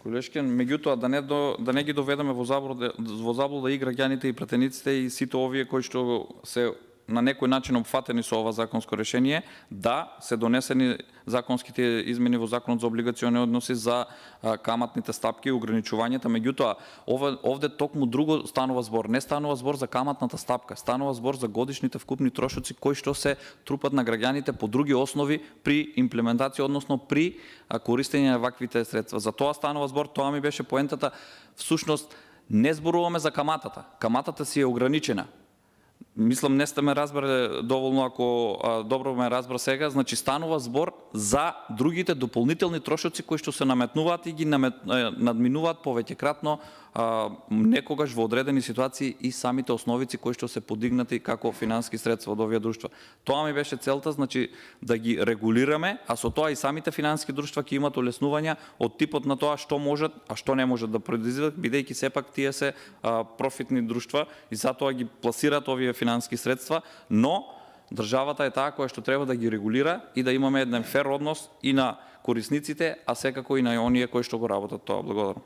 Колешке, меѓутоа да не ги доведеме во заблуда и граѓаните и пратениците и сите овие кои што се на некој начин опфатени со ова законско решение, да, се донесени законските измени во Законот за облигациони односи за каматните стапки и ограничувањата, меѓутоа овде токму друго станува збор. Не станува збор за каматната стапка, станува збор за годишните вкупни трошоци кои што се трупат на граѓаните по други основи при имплементација, односно при користење на ваквите средства. За тоа станува збор, тоа ми беше поентата. Всушност не зборуваме за каматата. Каматата си е ограничена. Мислам, не сте ме разбрали доволно, ако добро ме разбра сега, значи станува збор за другите дополнителни трошоци кои што се наметнуваат и ги надминуваат повеќекратно некогаш во одредени ситуации и самите основици кои што се подигнати како финански средства од овие друштва. Тоа ми беше целта, значи да ги регулираме, а со тоа и самите финански друштва ќе имат олеснувања од типот на тоа што можат, а што не можат да предизвикат, бидејќи сепак тие се профитни друштва и затоа ги пласираат овие финански средства, но државата е таа која што треба да ги регулира и да имаме еден фер однос и на корисниците, а секако и на оние кои што го работат тоа. Благодарам.